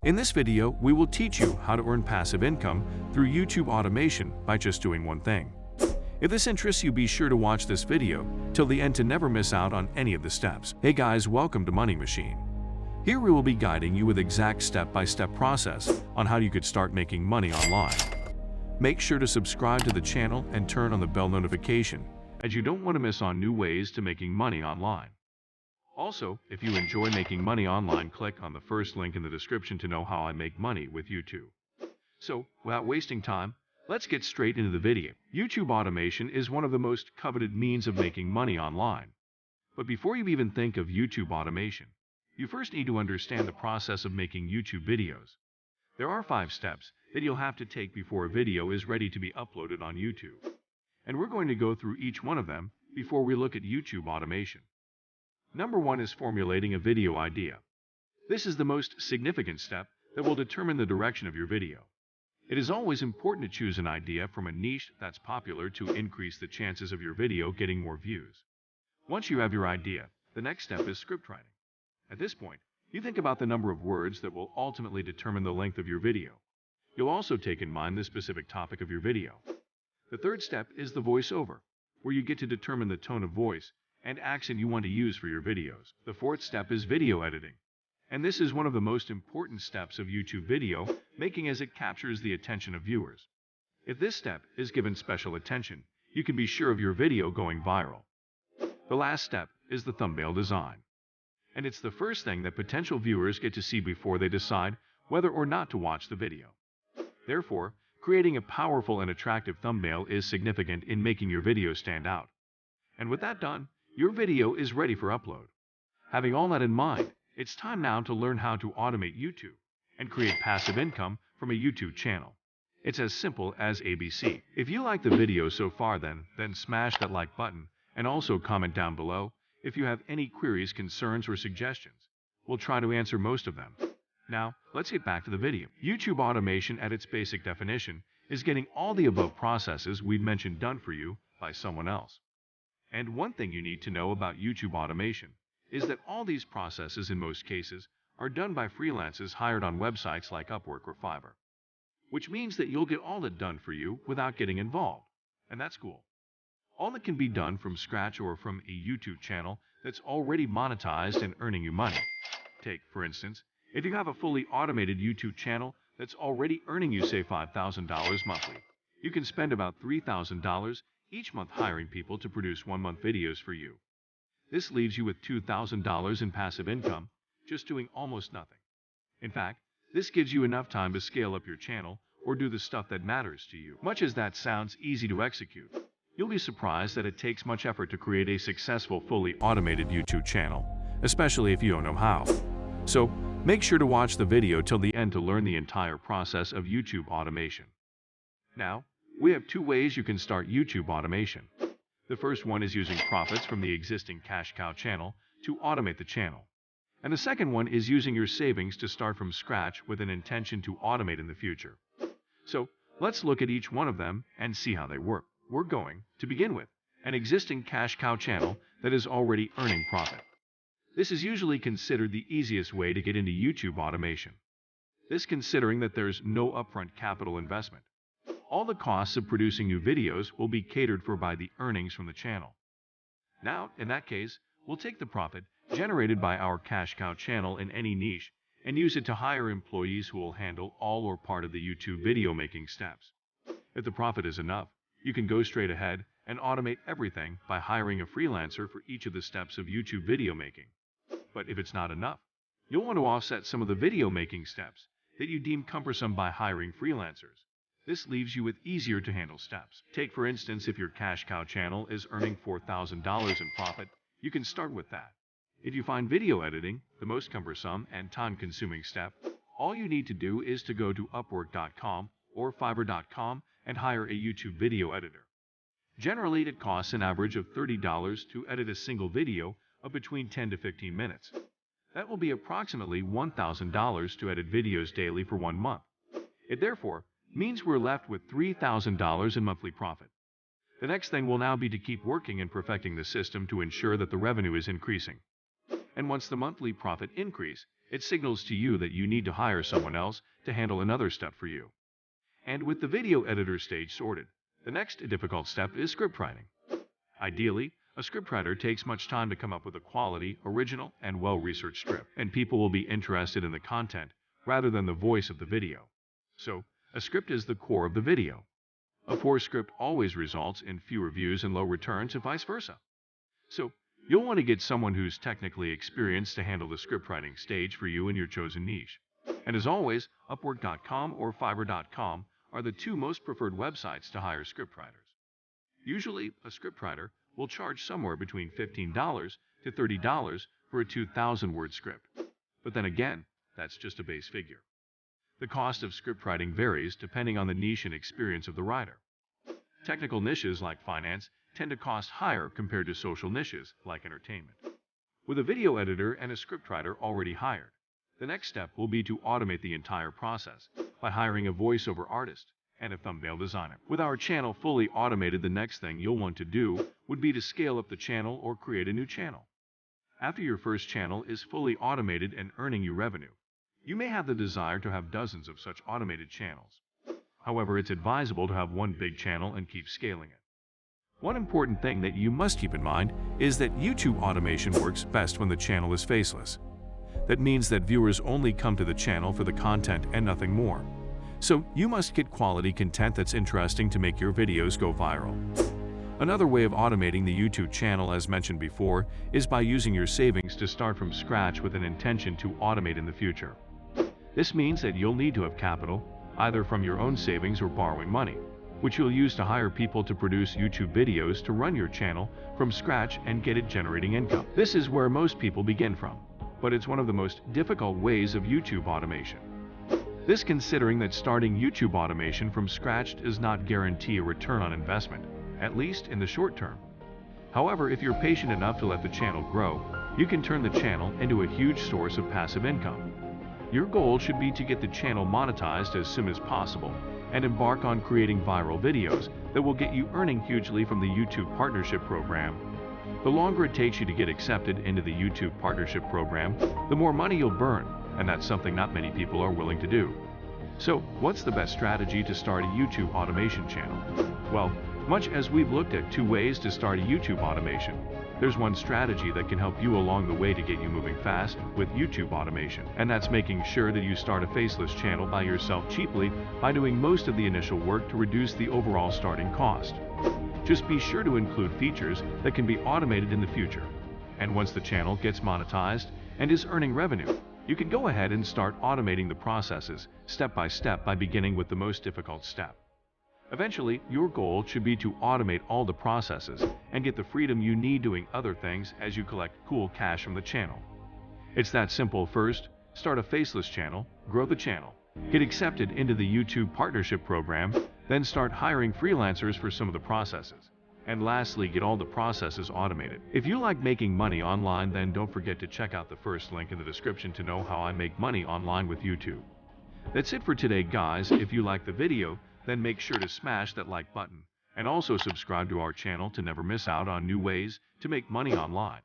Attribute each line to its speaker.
Speaker 1: In this video, we will teach you how to earn passive income through YouTube automation by just doing one thing. If this interests you, be sure to watch this video till the end to never miss out on any of the steps. Hey guys, welcome to Money Machine. Here we will be guiding you with exact step-by-step process on how you could start making money online. Make sure to subscribe to the channel and turn on the bell notification, as you don't want to miss on new ways to making money online. Also, if you enjoy making money online, click on the first link in the description to know how I make money with YouTube. So, without wasting time, let's get straight into the video. YouTube automation is one of the most coveted means of making money online. But before you even think of YouTube automation, you first need to understand the process of making YouTube videos. There are 5 steps that you'll have to take before a video is ready to be uploaded on YouTube. And we're going to go through each one of them before we look at YouTube automation. Number 1 is formulating a video idea. This is the most significant step that will determine the direction of your video. It is always important to choose an idea from a niche that's popular to increase the chances of your video getting more views. Once you have your idea, the next step is script writing. At this point, you think about the number of words that will ultimately determine the length of your video. You'll also take in mind the specific topic of your video. The third step is the voiceover, where you get to determine the tone of voice and accent you want to use for your videos. The fourth step is video editing. And this is one of the most important steps of YouTube video making, as it captures the attention of viewers. If this step is given special attention, you can be sure of your video going viral. The last step is the thumbnail design. And it's the first thing that potential viewers get to see before they decide whether or not to watch the video. Therefore, creating a powerful and attractive thumbnail is significant in making your video stand out. And with that done, your video is ready for upload. Having all that in mind, it's time now to learn how to automate YouTube and create passive income from a YouTube channel. It's as simple as ABC. If you like the video so far, then smash that like button and also comment down below if you have any queries, concerns, or suggestions. We'll try to answer most of them. Now, let's get back to the video. YouTube automation at its basic definition is getting all the above processes we've mentioned done for you by someone else. And one thing you need to know about YouTube automation is that all these processes, in most cases, are done by freelancers hired on websites like Upwork or Fiverr, which means that you'll get all that done for you without getting involved, and that's cool. All that can be done from scratch or from a YouTube channel that's already monetized and earning you money. Take, for instance, if you have a fully automated YouTube channel that's already earning you, say, $5,000 monthly, you can spend about $3,000 each month hiring people to produce 1-month videos for you. This leaves you with $2,000 in passive income, just doing almost nothing. In fact, this gives you enough time to scale up your channel or do the stuff that matters to you. Much as that sounds easy to execute, you'll be surprised that it takes much effort to create a successful, fully automated YouTube channel, especially if you don't know how. So, make sure to watch the video till the end to learn the entire process of YouTube automation. Now, we have 2 ways you can start YouTube automation. The first one is using profits from the existing cash cow channel to automate the channel. And the second one is using your savings to start from scratch with an intention to automate in the future. So, let's look at each one of them and see how they work. We're going to begin with an existing cash cow channel that is already earning profit. This is usually considered the easiest way to get into YouTube automation. This considering that there's no upfront capital investment. All the costs of producing new videos will be catered for by the earnings from the channel. Now, in that case, we'll take the profit generated by our cash cow channel in any niche and use it to hire employees who will handle all or part of the YouTube video making steps. If the profit is enough, you can go straight ahead and automate everything by hiring a freelancer for each of the steps of YouTube video making. But if it's not enough, you'll want to offset some of the video making steps that you deem cumbersome by hiring freelancers. This leaves you with easier to handle steps. Take, for instance, if your cash cow channel is earning $4,000 in profit, you can start with that. If you find video editing the most cumbersome and time-consuming step, all you need to do is to go to Upwork.com or Fiverr.com and hire a YouTube video editor. Generally, it costs an average of $30 to edit a single video of between 10 to 15 minutes. That will be approximately $1,000 to edit videos daily for 1 month. It therefore means we're left with $3,000 in monthly profit. The next thing will now be to keep working and perfecting the system to ensure that the revenue is increasing. And once the monthly profit increase It signals to you that you need to hire someone else to handle another step for you. And with the video editor stage sorted, the next difficult step is script writing. Ideally, a scriptwriter takes much time to come up with a quality, original, and well-researched script, and people will be interested in the content rather than the voice of the video. So, a script is the core of the video. A poor script always results in fewer views and low returns and vice versa. So, you'll want to get someone who's technically experienced to handle the scriptwriting stage for you in your chosen niche. And as always, Upwork.com or Fiverr.com are the two most preferred websites to hire scriptwriters. Usually, a scriptwriter will charge somewhere between $15 to $30 for a 2,000-word script. But then again, that's just a base figure. The cost of scriptwriting varies depending on the niche and experience of the writer. Technical niches like finance tend to cost higher compared to social niches like entertainment. With a video editor and a scriptwriter already hired, the next step will be to automate the entire process by hiring a voiceover artist and a thumbnail designer. With our channel fully automated, the next thing you'll want to do would be to scale up the channel or create a new channel. After your first channel is fully automated and earning you revenue, you may have the desire to have dozens of such automated channels. However, it's advisable to have one big channel and keep scaling it. One important thing that you must keep in mind is that YouTube automation works best when the channel is faceless. That means that viewers only come to the channel for the content and nothing more. So you must get quality content that's interesting to make your videos go viral. Another way of automating the YouTube channel, as mentioned before, is by using your savings to start from scratch with an intention to automate in the future. This means that you'll need to have capital, either from your own savings or borrowing money, which you'll use to hire people to produce YouTube videos to run your channel from scratch and get it generating income. This is where most people begin from, but it's one of the most difficult ways of YouTube automation. This considering that starting YouTube automation from scratch does not guarantee a return on investment, at least in the short term. However, if you're patient enough to let the channel grow, you can turn the channel into a huge source of passive income. Your goal should be to get the channel monetized as soon as possible and embark on creating viral videos that will get you earning hugely from the YouTube Partnership Program. The longer it takes you to get accepted into the YouTube Partnership Program, the more money you'll burn, and that's something not many people are willing to do. So, what's the best strategy to start a YouTube automation channel? Well, much as we've looked at 2 ways to start a YouTube automation, there's one strategy that can help you along the way to get you moving fast with YouTube automation, and that's making sure that you start a faceless channel by yourself cheaply by doing most of the initial work to reduce the overall starting cost. Just be sure to include features that can be automated in the future, and once the channel gets monetized and is earning revenue, you can go ahead and start automating the processes step by step by beginning with the most difficult step. Eventually, your goal should be to automate all the processes and get the freedom you need doing other things as you collect cool cash from the channel. It's that simple. First, start a faceless channel, grow the channel, get accepted into the YouTube Partnership Program, then start hiring freelancers for some of the processes. And lastly, get all the processes automated. If you like making money online, then don't forget to check out the first link in the description to know how I make money online with YouTube. That's it for today, guys. If you like the video, then make sure to smash that like button and also subscribe to our channel to never miss out on new ways to make money online.